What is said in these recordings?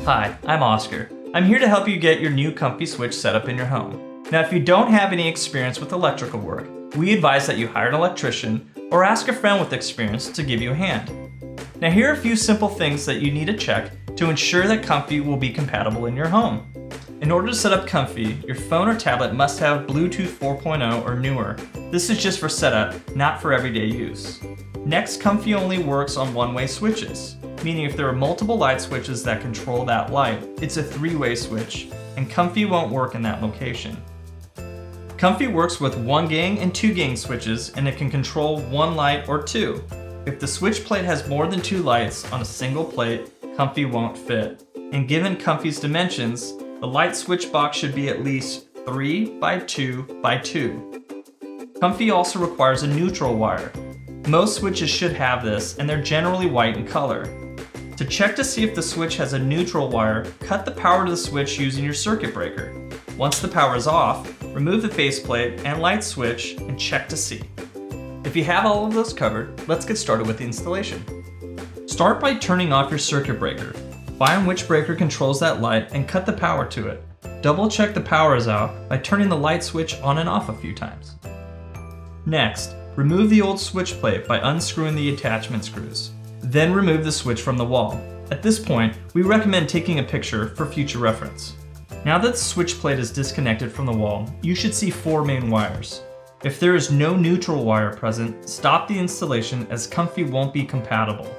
Hi, I'm Oscar. I'm here to help you get your new Komfy switch set up in your home. Now, if you don't have any experience with electrical work, we advise that you hire an electrician or ask a friend with experience to give you a hand. Now, here are a few simple things that you need to check to ensure that Komfy will be compatible in your home. In order to set up Komfy, your phone or tablet must have Bluetooth 4.0 or newer. This is just for setup, not for everyday use. Next, Komfy only works on one-way switches, meaning if there are multiple light switches that control that light, it's a three-way switch, and Komfy won't work in that location. Komfy works with 1-gang and 2-gang switches, and it can control one light or two. If the switch plate has more than 2 lights on a single plate, Komfy won't fit. And given Komfy's dimensions, the light switch box should be at least 3 by 2 by 2. Komfy also requires a neutral wire. Most switches should have this, and they're generally white in color. To check to see if the switch has a neutral wire, cut the power to the switch using your circuit breaker. Once the power is off, remove the faceplate and light switch and check to see. If you have all of those covered, let's get started with the installation. Start by turning off your circuit breaker. Find which breaker controls that light and cut the power to it. Double check the power is out by turning the light switch on and off a few times. Next, remove the old switch plate by unscrewing the attachment screws. Then remove the switch from the wall. At this point, we recommend taking a picture for future reference. Now that the switch plate is disconnected from the wall, you should see 4 main wires. If there is no neutral wire present, stop the installation as Komfy won't be compatible.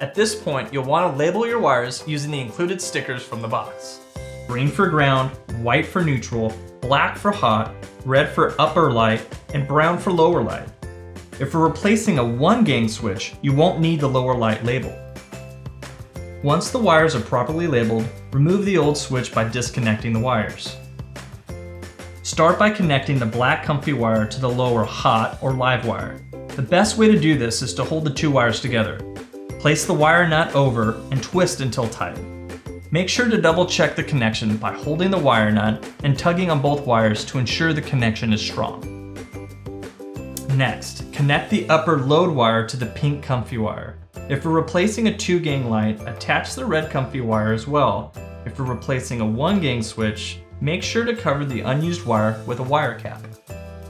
At this point, you'll want to label your wires using the included stickers from the box. Green for ground, white for neutral, black for hot, red for upper light, and brown for lower light. If we're replacing a 1-gang switch, you won't need the lower light label. Once the wires are properly labeled, remove the old switch by disconnecting the wires. Start by connecting the black Komfy wire to the lower hot or live wire. The best way to do this is to hold the 2 wires together. Place the wire nut over and twist until tight. Make sure to double check the connection by holding the wire nut and tugging on both wires to ensure the connection is strong. Next, connect the upper load wire to the pink Komfy wire. If we're replacing a 2-gang light, attach the red Komfy wire as well. If we're replacing a 1-gang switch, make sure to cover the unused wire with a wire cap.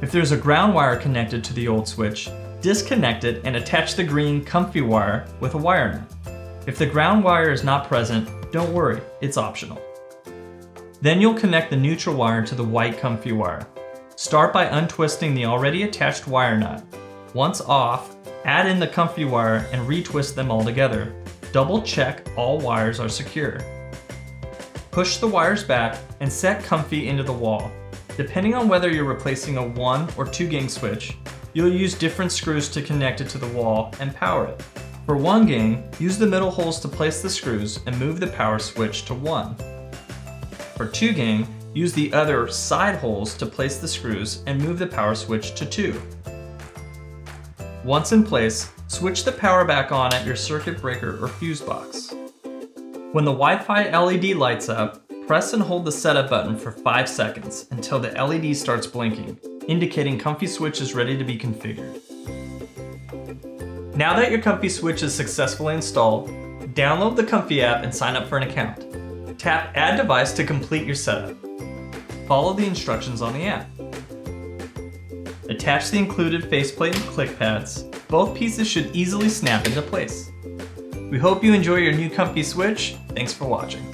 If there's a ground wire connected to the old switch, disconnect it and attach the green Komfy wire with a wire nut. If the ground wire is not present, don't worry, it's optional. Then you'll connect the neutral wire to the white Komfy wire. Start by untwisting the already attached wire nut. Once off, add in the Komfy wire and retwist them all together. Double check all wires are secure. Push the wires back and set Komfy into the wall. Depending on whether you're replacing a 1 or 2-gang switch, you'll use different screws to connect it to the wall and power it. For 1-gang, use the middle holes to place the screws and move the power switch to 1. For 2-gang, use the other side holes to place the screws and move the power switch to 2. Once in place, switch the power back on at your circuit breaker or fuse box. When the Wi-Fi LED lights up, press and hold the setup button for 5 seconds until the LED starts blinking, indicating Komfy switch is ready to be configured. Now that your Komfy switch is successfully installed, download the Komfy app and sign up for an account. Tap Add Device to complete your setup. Follow the instructions on the app. Attach the included faceplate and click pads. Both pieces should easily snap into place. We hope you enjoy your new Komfy switch. Thanks for watching.